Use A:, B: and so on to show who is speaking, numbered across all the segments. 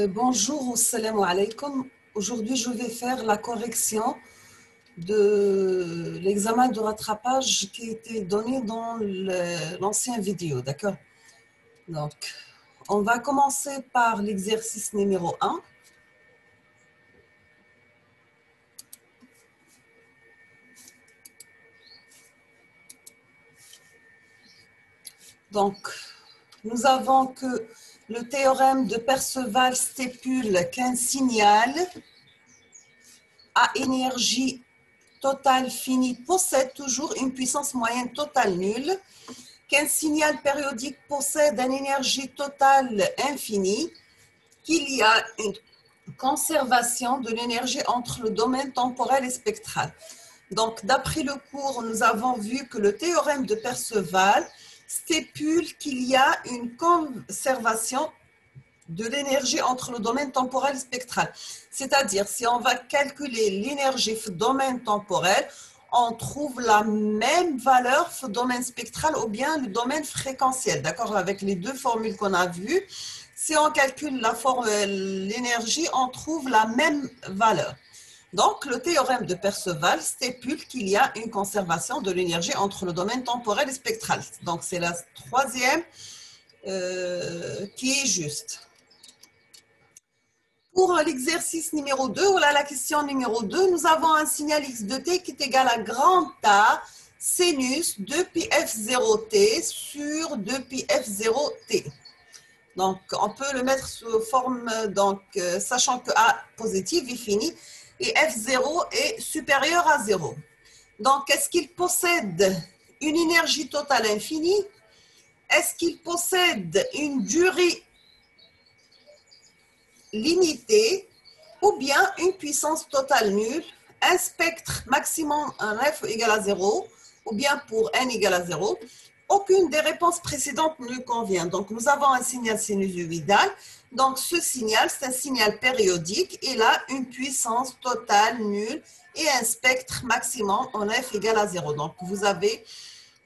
A: Bonjour, salam alaikum. Aujourd'hui, je vais faire la correction de l'examen de rattrapage qui a été donné dans l'ancienne vidéo, d'accord? Donc, on va commencer par l'exercice numéro 1. Donc, nous avons que le théorème de Perceval stipule qu'un signal à énergie totale finie possède toujours une puissance moyenne totale nulle, qu'un signal périodique possède une énergie totale infinie, qu'il y a une conservation de l'énergie entre le domaine temporel et spectral. Donc, d'après le cours, nous avons vu que le théorème de Perceval stipule qu'il y a une conservation de l'énergie entre le domaine temporel et spectral. C'est-à-dire, si on va calculer l'énergie domaine temporel, on trouve la même valeur domaine spectral ou bien le domaine fréquentiel, d'accord, avec les deux formules qu'on a vues. Si on calcule l'énergie, on trouve la même valeur. Donc, le théorème de Perceval stipule qu'il y a une conservation de l'énergie entre le domaine temporel et spectral. Donc, c'est la troisième qui est juste. Pour l'exercice numéro 2, voilà la question numéro 2, nous avons un signal x de t qui est égal à grand A sinus 2πf0t sur 2πf0t. Donc, on peut le mettre sous forme, donc, sachant que A positive est fini et F0 est supérieur à 0. Donc, est-ce qu'il possède une énergie totale infinie? Est-ce qu'il possède une durée limitée ou bien une puissance totale nulle, un spectre maximum en F égale à 0 ou bien pour n égale à 0? Aucune des réponses précédentes ne convient. Donc, nous avons un signal sinusoïdal. Donc, ce signal, c'est un signal périodique. Il a une puissance totale nulle et un spectre maximum en F égale à 0. Donc, vous avez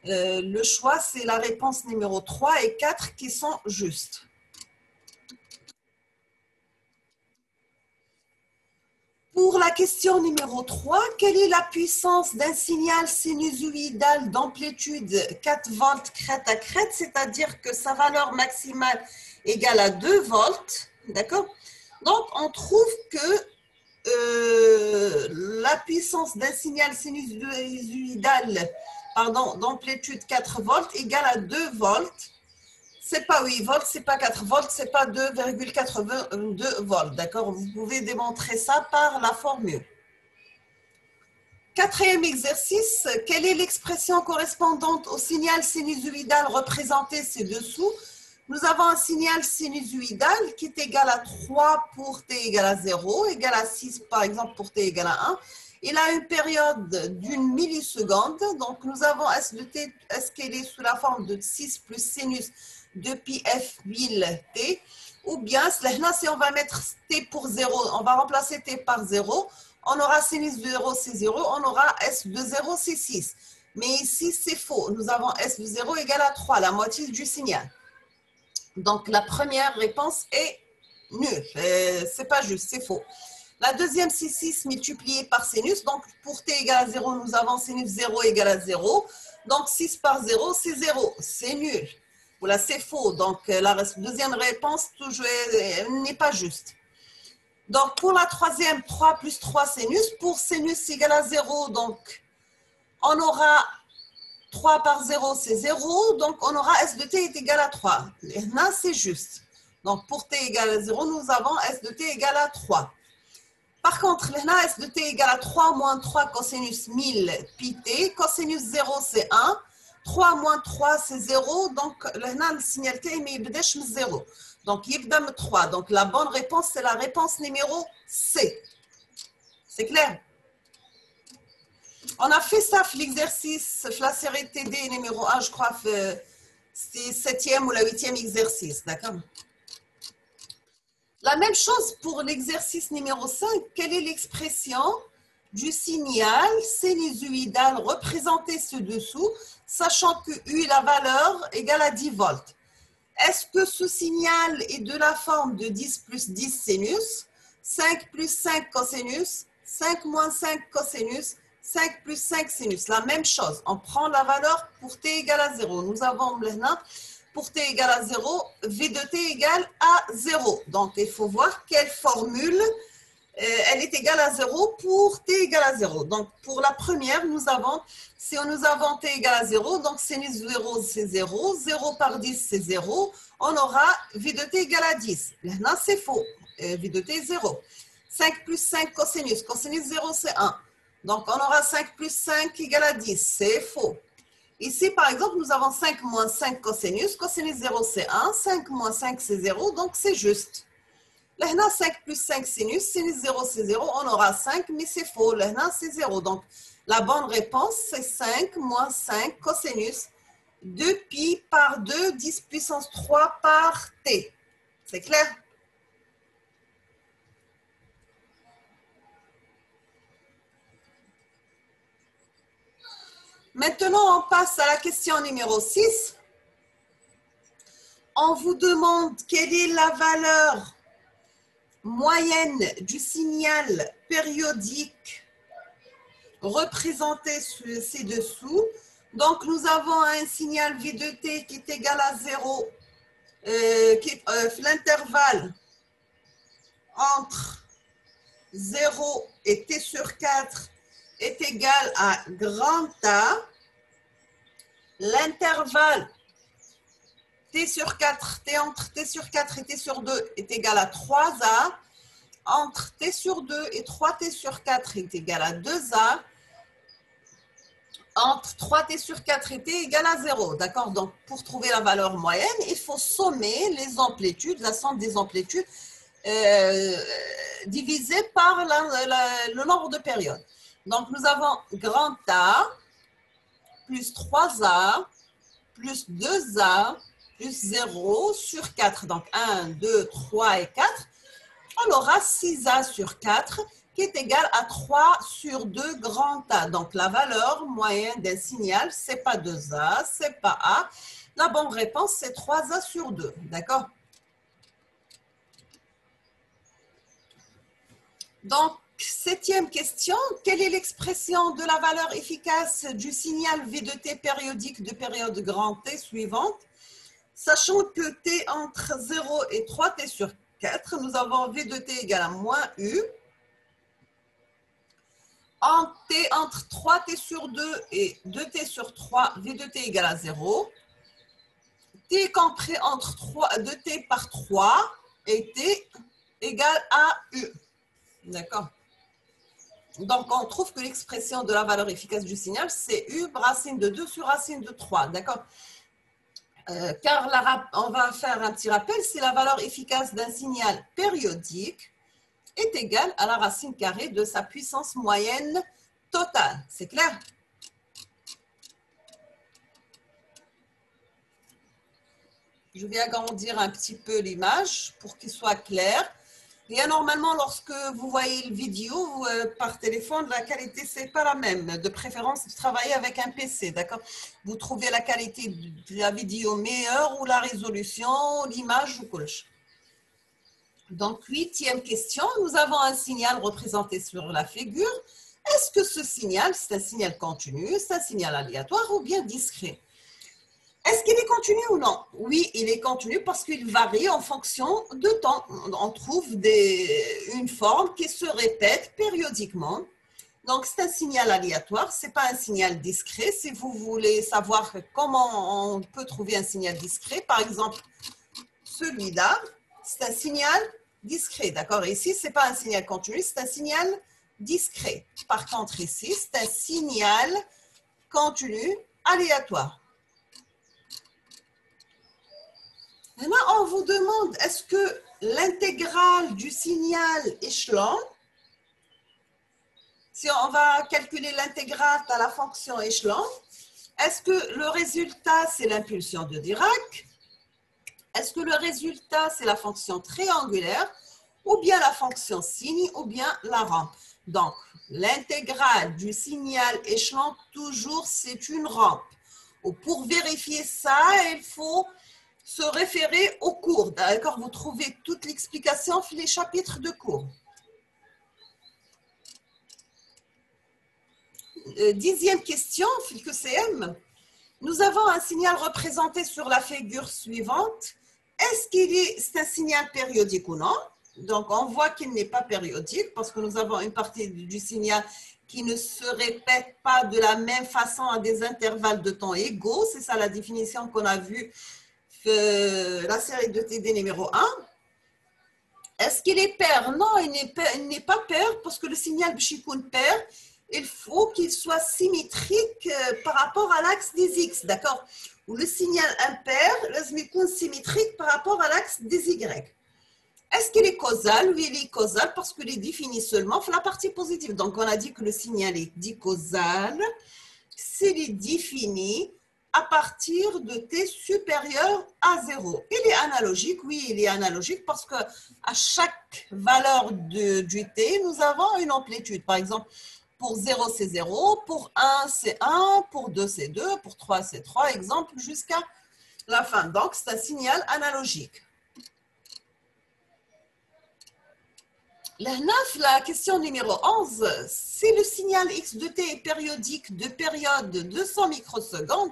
A: le choix, c'est la réponse numéro 3 et 4 qui sont justes. Pour la question numéro 3, quelle est la puissance d'un signal sinusoïdal d'amplitude 4 volts crête à crête, c'est-à-dire que sa valeur maximale égale à 2 volts, d'accord? Donc, on trouve que la puissance d'un signal sinusoïdal d'amplitude 4 volts égale à 2 volts. C'est pas 8 volts, c'est pas 4 volts, c'est pas 2,82 volts, d'accord? Vous pouvez démontrer ça par la formule. Quatrième exercice, quelle est l'expression correspondante au signal sinusoïdal représenté ci-dessous? Nous avons un signal sinusoïdal qui est égal à 3 pour t égale à 0, égal à 6 par exemple pour t égale à 1. Il a une période d'une milliseconde, donc nous avons S de t, est-ce qu'elle est sous la forme de 6 plus sinus de pi f 1000 t, ou bien si on va mettre t pour 0, on va remplacer t par 0, on aura sinus de 0 c'est 0, on aura s de 0 c'est 6. Mais ici c'est faux, nous avons s de 0 égale à 3, la moitié du signal. Donc la première réponse est nulle, c'est pas juste, c'est faux. La deuxième, c'est 6 multiplié par sinus. Donc, pour t égale à 0, nous avons sinus 0 égale à 0. Donc, 6 par 0, c'est 0. C'est nul. Voilà, c'est faux. Donc, la deuxième réponse n'est pas juste. Donc, pour la troisième, 3 plus 3 sinus. Pour sinus égale à 0, donc, on aura 3 par 0, c'est 0. Donc, on aura S de t est égal à 3. Là, c'est juste. Donc, pour t égale à 0, nous avons S de t égale à 3. Par contre, là, S de t égale à 3 moins 3 cosinus 1000 pi t. Cosinus 0, c'est 1. 3 moins 3, c'est 0. Donc, là, le signal t, mais il ne 0. Donc, il y a 3. Donc, la bonne réponse, c'est la réponse numéro C. C'est clair? On a fait ça, l'exercice, la série TD numéro 1, je crois, c'est le 7e ou le 8e exercice. D'accord? La même chose pour l'exercice numéro 5. Quelle est l'expression du signal sinusoïdal représenté ci-dessous, sachant que U, la valeur, égale à 10 volts. Est-ce que ce signal est de la forme de 10 plus 10 sinus, 5 plus 5 cosinus, 5 moins 5 cosinus, 5 plus 5 sinus? La même chose, on prend la valeur pour t égale à 0. Nous avons maintenant, pour t égale à 0, V de t égale à 0. Donc, il faut voir quelle formule elle est égale à 0 pour t égale à 0. Donc, pour la première, si nous avons t égale à 0, donc sinus 0, c'est 0. 0 par 10, c'est 0. On aura V de t égale à 10. Maintenant, c'est faux. V de t est 0. 5 plus 5 cosinus. Cosinus 0, c'est 1. Donc, on aura 5 plus 5 égale à 10. C'est faux. Ici, par exemple, nous avons 5 moins 5 cosinus. Cosinus 0, c'est 1. 5 moins 5, c'est 0. Donc, c'est juste. Là, 5 plus 5 sinus. Sinus 0, c'est 0. On aura 5, mais c'est faux. Là, c'est 0. Donc, la bonne réponse, c'est 5 moins 5 cosinus 2pi par 2, 10 puissance 3 par t. C'est clair? Maintenant, on passe à la question numéro 6. On vous demande quelle est la valeur moyenne du signal périodique représenté ci-dessous. Donc, nous avons un signal V de t qui est égal à 0, l'intervalle entre 0 et t sur 4 est égal à grand A. L'intervalle t sur 4, t entre t sur 4 et t sur 2 est égal à 3A. Entre t sur 2 et 3t sur 4 est égal à 2A. Entre 3t sur 4 et t égale à 0. D'accord? Donc, pour trouver la valeur moyenne, il faut sommer les amplitudes, la somme des amplitudes divisée par le nombre de périodes. Donc, nous avons grand A plus 3A plus 2A plus 0 sur 4. Donc, 1, 2, 3 et 4. On aura 6A sur 4 qui est égal à 3 sur 2 grand A. Donc, la valeur moyenne d'un signal, ce n'est pas 2A, ce n'est pas A. La bonne réponse, c'est 3A sur 2. D'accord? Donc, septième question. Quelle est l'expression de la valeur efficace du signal V de t périodique de période grand T suivante? Sachant que t entre 0 et 3t sur 4, nous avons V de t égale à moins U. En t entre 3t sur 2 et 2t sur 3, V de t égale à 0. T compris entre 2t par 3 et t égale à U. D'accord? Donc, on trouve que l'expression de la valeur efficace du signal, c'est U racine de 2 sur racine de 3. D'accord? Car on va faire un petit rappel, c'est la valeur efficace d'un signal périodique est égale à la racine carrée de sa puissance moyenne totale. C'est clair? Je vais agrandir un petit peu l'image pour qu'il soit clair. Et normalement, lorsque vous voyez une vidéo par téléphone, la qualité, ce n'est pas la même. De préférence, travaillez avec un PC, d'accord? Vous trouvez la qualité de la vidéo meilleure ou la résolution, l'image ou quoi. Donc, 8e question, nous avons un signal représenté sur la figure. Est-ce que ce signal, c'est un signal continu, c'est un signal aléatoire ou bien discret? Est-ce qu'il est continu ou non? Oui, il est continu parce qu'il varie en fonction de temps. On trouve une forme qui se répète périodiquement. Donc, c'est un signal aléatoire, ce n'est pas un signal discret. Si vous voulez savoir comment on peut trouver un signal discret, par exemple, celui-là, c'est un signal discret. D'accord? Ici, ce n'est pas un signal continu, c'est un signal discret. Par contre, ici, c'est un signal continu aléatoire. Maintenant, on vous demande, est-ce que l'intégrale du signal échelon, si on va calculer l'intégrale à la fonction échelon, est-ce que le résultat, c'est l'impulsion de Dirac? Est-ce que le résultat, c'est la fonction triangulaire? Ou bien la fonction signe, ou bien la rampe? Donc, l'intégrale du signal échelon, toujours, c'est une rampe. Ou pour vérifier ça, il faut se référer au cours. D'accord? Vous trouvez toute l'explication dans les chapitres de cours. 10e question, FILQCM. Nous avons un signal représenté sur la figure suivante. Est-ce c'est un signal périodique ou non? Donc, on voit qu'il n'est pas périodique parce que nous avons une partie du signal qui ne se répète pas de la même façon à des intervalles de temps égaux. C'est ça la définition qu'on a vue la série de TD numéro 1. Est-ce qu'il est pair? Non, il n'est pas pair parce que le signal Bchikoun pair, il faut qu'il soit symétrique par rapport à l'axe des X, d'accord? Ou le signal impair, il est symétrique par rapport à l'axe des Y. Est-ce qu'il est causal? Oui, il est causal parce qu'il est défini seulement pour la partie positive. Donc, on a dit que le signal est dit causal s'il est défini à partir de t supérieur à 0. Il est analogique, oui, il est analogique parce qu'à chaque valeur du t, nous avons une amplitude. Par exemple, pour 0, c'est 0, pour 1, c'est 1, pour 2, c'est 2, pour 3, c'est 3, exemple, jusqu'à la fin. Donc, c'est un signal analogique. La question numéro 11, si le signal x de t est périodique de période de 200 microsecondes,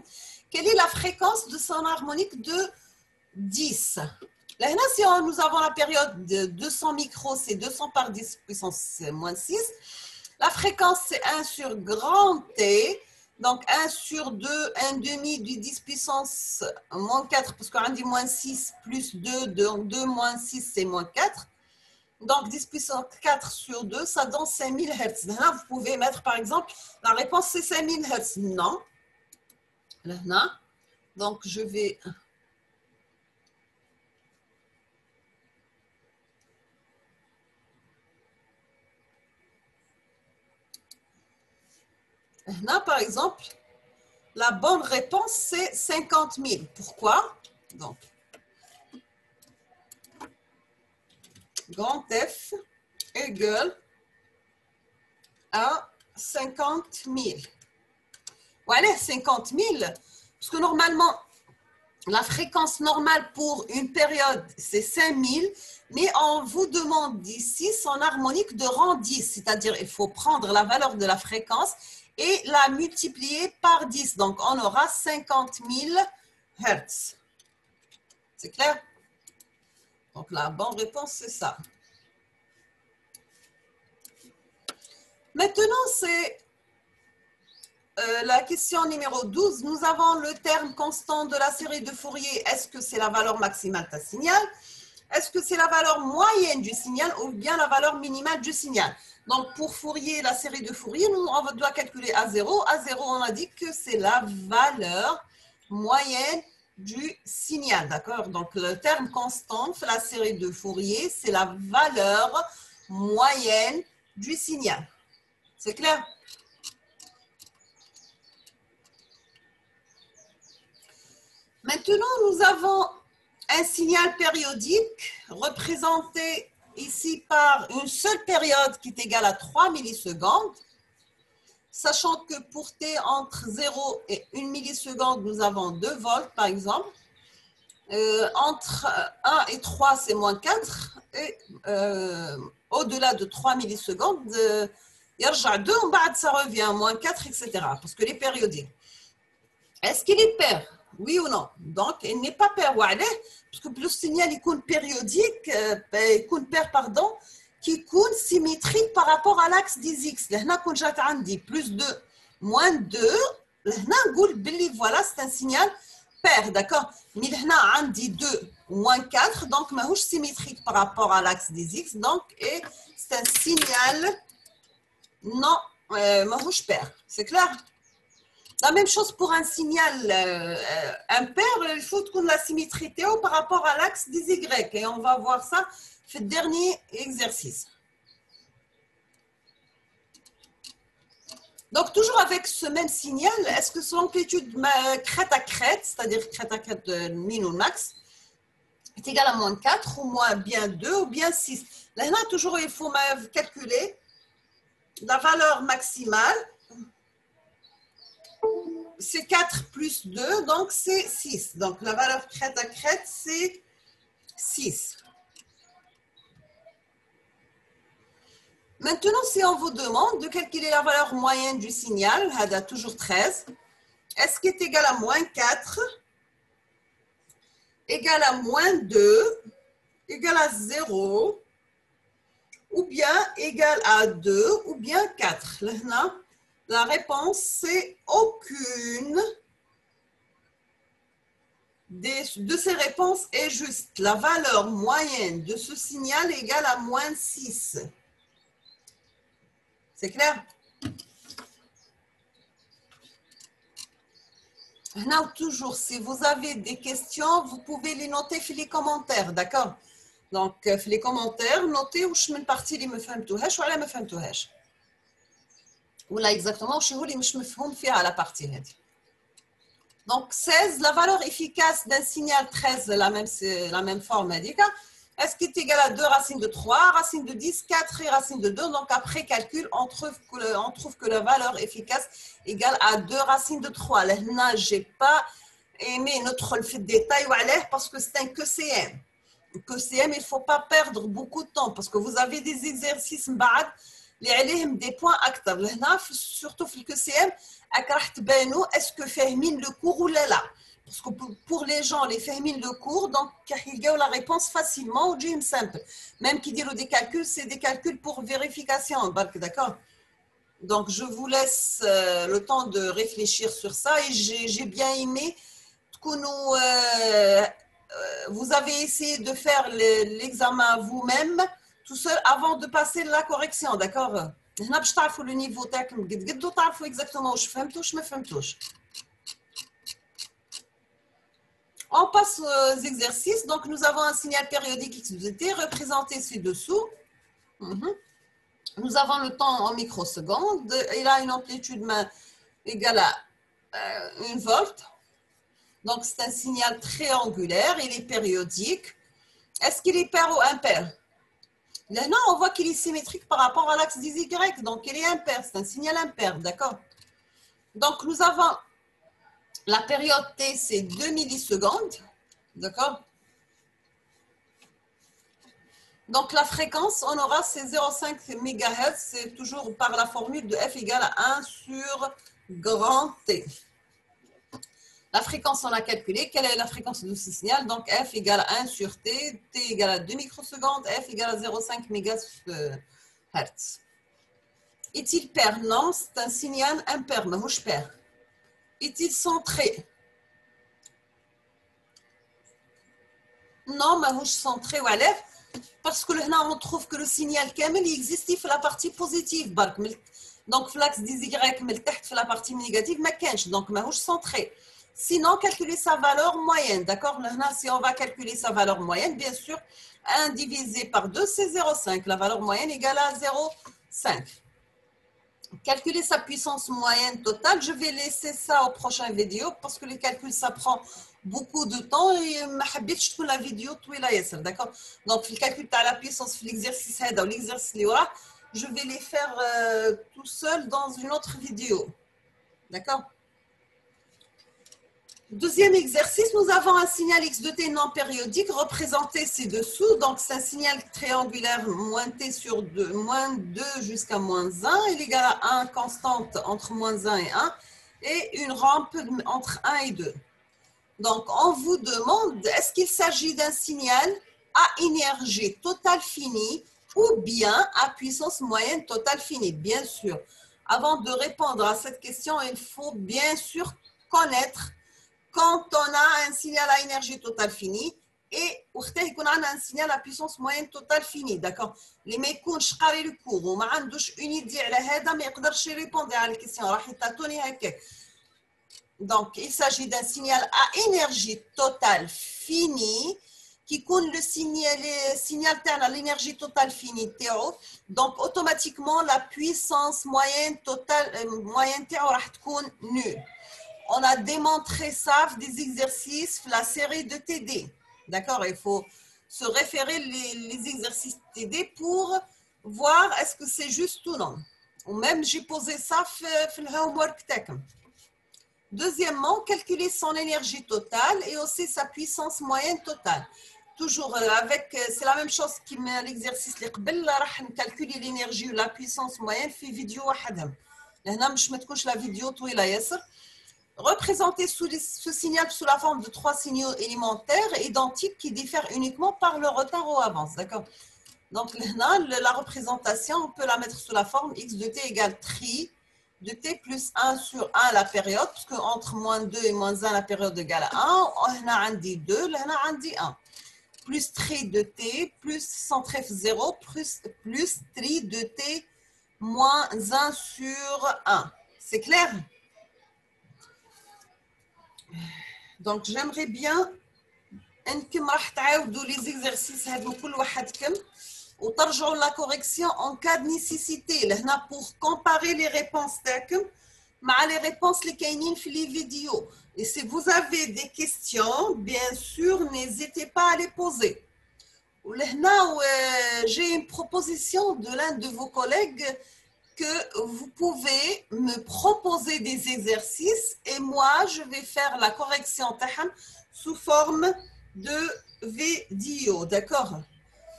A: quelle est la fréquence de son harmonique de 10? Là, si nous avons la période de 200 micros, c'est 200 par 10 puissance moins 6. La fréquence, c'est 1 sur grand T. Donc, 1 sur 2, 1 demi du 10 puissance moins 4, parce qu'on dit moins 6 plus 2, donc 2 moins 6, c'est moins 4. Donc, 10 puissance 4 sur 2, ça donne 5000 Hz. Là, vous pouvez mettre, par exemple, la réponse, c'est 5000 Hz. Non. Là, donc, je vais... Là, par exemple, la bonne réponse, c'est 50 000. Pourquoi? Donc, grand F égale à 50 000. Voilà, 50 000. Parce que normalement, la fréquence normale pour une période, c'est 5000. Mais on vous demande ici son harmonique de rang 10. C'est-à-dire, il faut prendre la valeur de la fréquence et la multiplier par 10. Donc, on aura 50 000 Hertz. C'est clair? Donc, la bonne réponse, c'est ça. Maintenant, c'est la question numéro 12. Nous avons le terme constant de la série de Fourier. Est-ce que c'est la valeur maximale d'un signal? Est-ce que c'est la valeur moyenne du signal ou bien la valeur minimale du signal? Donc, pour Fourier, la série de Fourier, on doit calculer A0. A0, on a dit que c'est la valeur moyenne du signal, d'accord? Donc, le terme constant de la série de Fourier, c'est la valeur moyenne du signal. C'est clair? Maintenant, nous avons un signal périodique représenté ici par une seule période qui est égale à 3 millisecondes, sachant que pour t entre 0 et 1 milliseconde, nous avons 2 volts par exemple. Entre 1 et 3, c'est moins 4. Et au-delà de 3 millisecondes, il y a 2, ça revient moins 4, etc. Parce que les périodiques. Est-ce qu'il est pair? Oui ou non? Donc, il n'est pas pair. Parce que le signal est périodique, pair, qui est symétrique par rapport à l'axe des X. Là, quand j'ai plus 2, moins 2, là, voilà, c'est un signal pair, d'accord? Mais là, on dit 2, moins 4, donc, c'est symétrique par rapport à l'axe des X. Donc, c'est un signal non, pair. C'est clair? La même chose pour un signal impair, il faut qu'on la symétrie Théo par rapport à l'axe des Y. Et on va voir ça dans le dernier exercice. Donc, toujours avec ce même signal, est-ce que son amplitude crête à crête, c'est-à-dire crête à crête de min ou max, est égale à moins 4 ou moins bien 2 ou bien 6? Là, toujours, il faut calculer La valeur maximale, c'est 4 plus 2, donc c'est 6. Donc la valeur crête à crête, c'est 6. Maintenant, si on vous demande de calculer la valeur moyenne du signal, هذا toujours 13, est-ce qui est égal à moins 4, égal à moins 2, égal à 0, ou bien égal à 2, ou bien 4. Là, la réponse, c'est aucune de ces réponses est juste. La valeur moyenne de ce signal est égale à moins 6. C'est clair? Now, toujours, si vous avez des questions, vous pouvez les noter dans les commentaires, d'accord? Donc, dans les commentaires, notez où je me partie les me فهمتوهاش ولا ما فهمتوهاش. ولا exactement شنو اللي مش مفهوم فيها على partie هذه. Donc, 16, la valeur efficace d'un signal 13, la même forme indique. Est-ce qui est égal à 2 racines de 3, racine de 10, 4 et racine de 2. Donc, après calcul, on trouve que la valeur efficace est égale à 2 racines de 3. Là, je n'ai pas aimé notre détail parce que c'est un QCM. QCM, il ne faut pas perdre beaucoup de temps parce que vous avez des exercices des points actifs. Surtout dans le QCM, est-ce que fahmin le cours ou là? Parce que pour les gens, les fahmin le cours, donc ils ont la réponse facilement ou jim simple. Même qui disent des calculs, c'est des calculs pour vérification, d'accord? Donc je vous laisse le temps de réfléchir sur ça et j'ai bien aimé que vous avez essayé de faire l'examen vous-même tout seul avant de passer la correction, d'accord? هنا باش تعرفوا le niveau تاعكم قد وتعرفوا exactement واش فهمتوا واش ما فهمتوش. On passe aux exercices. Donc, nous avons un signal périodique XVT représenté ci-dessous. Nous avons le temps en microsecondes. Il a une amplitude égale à 1 volt. Donc, c'est un signal triangulaire. Il est périodique. Est-ce qu'il est pair ou impair? Là, on voit qu'il est symétrique par rapport à l'axe des Y. Donc, il est impair. C'est un signal impair. D'accord? Donc, nous avons la période T, c'est 2 millisecondes. D'accord? Donc, la fréquence, on aura c'est 0,5 MHz. C'est toujours par la formule de F égale à 1 sur grand T. La fréquence, on a calculé. Quelle est la fréquence de ce signal? Donc, F égale à 1 sur T. T égale à 2 microsecondes. F égale à 0,5 MHz. Est-il pair? Non, c'est un signal impair. Mais je pair. Est-il centré? Non, mais je centré. Parce que là, on trouve que le signal kamel existe dans la partie positive. Donc, l'axe des Y, mais la partie négative, mais donc, je centré. Sinon, calculer sa valeur moyenne. D'accord? Si on va calculer sa valeur moyenne, bien sûr, 1 divisé par 2, c'est 0,5. La valeur moyenne égale à 0,5. Calculer sa puissance moyenne totale, je vais laisser ça au prochain vidéo parce que les calculs, ça prend beaucoup de temps et je trouve la vidéo d'accord? Donc, le calcul de la puissance, l'exercice ou l'exercice, je vais les faire tout seul dans une autre vidéo. D'accord? Deuxième exercice, nous avons un signal X de T non périodique représenté ci-dessous. Donc, c'est un signal triangulaire moins T sur 2, moins 2 jusqu'à moins 1. Il est égal à 1 constante entre moins 1 et 1 et une rampe entre 1 et 2. Donc, on vous demande, est-ce qu'il s'agit d'un signal à énergie totale finie ou bien à puissance moyenne totale finie? Bien sûr. Avant de répondre à cette question, il faut bien sûr connaître quand on a un signal à énergie totale finie et on a un signal à puissance moyenne totale finie, d'accord? Les mecs qui ont قاري le cours وما عندوش une idée على هذا ما يقدرش répondre à la question راح يعطوني هكاك. Donc, il s'agit d'un signal à énergie totale finie qui compte le signal terne à l'énergie totale finie تاعو. Donc, automatiquement, la puissance moyenne totale تاعو راح تكون nulle. On a démontré ça des exercices, la série de TD. D'accord? Il faut se référer les exercices TD pour voir est-ce que c'est juste ou non. Ou même j'ai posé ça في الhomework تاعكم. Deuxièmement, calculer son énergie totale et aussi sa puissance moyenne totale. Toujours avec, c'est la même chose qui met l'exercice اللي قبل راح نكالكولي l'énergie ou la puissance moyenne في فيديو وحدهم. لهنا مش ما تكونش لا فيديو طويلة ياسر. Représenter ce signal sous la forme de 3 signaux élémentaires identiques qui diffèrent uniquement par le retard ou avance. D'accord? Donc, la représentation, on peut la mettre sous la forme x de t égale tri de t plus 1 sur 1 la période, parce qu'entre moins 2 et moins 1, la période égale à 1. On a 2, on a 1. Plus tri de t, plus centref 0, plus tri de t moins 1 sur 1. C'est clair? Donc, j'aimerais bien انكم راح تعاودوا les exercices هادو كل وحدكم وترجعوا la correction en cas de nécessité لهنا pour comparer les réponses تاعكم مع les réponses اللي كاينين في les vidéos. Et si vous avez des questions, bien sûr, n'hésitez pas à les poser. ولهنا j'ai une proposition de l'un de vos collègues que vous pouvez me proposer des exercices et moi, je vais faire la correction sous forme de vidéo, d'accord?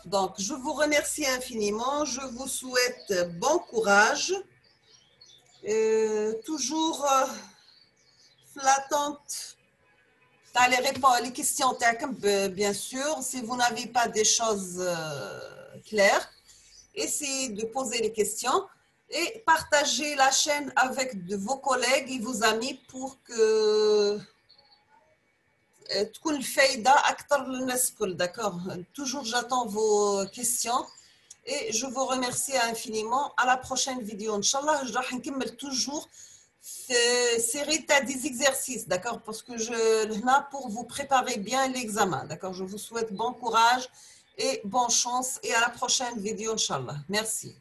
A: Donc, je vous remercie infiniment, je vous souhaite bon courage, toujours l'attente, les questions, bien sûr, si vous n'avez pas des choses claires, essayez de poser les questions. Et partagez la chaîne avec vos collègues et vos amis pour que تكون الفايدة أكثر للناس الكل, d'accord? Toujours j'attends vos questions et je vous remercie infiniment. À la prochaine vidéo, Inch'Allah, je راح نكمل toujours série des exercices, d'accord? Parce que je là pour vous préparer bien l'examen, d'accord? Je vous souhaite bon courage et bonne chance et à la prochaine vidéo, Inch'Allah. Merci.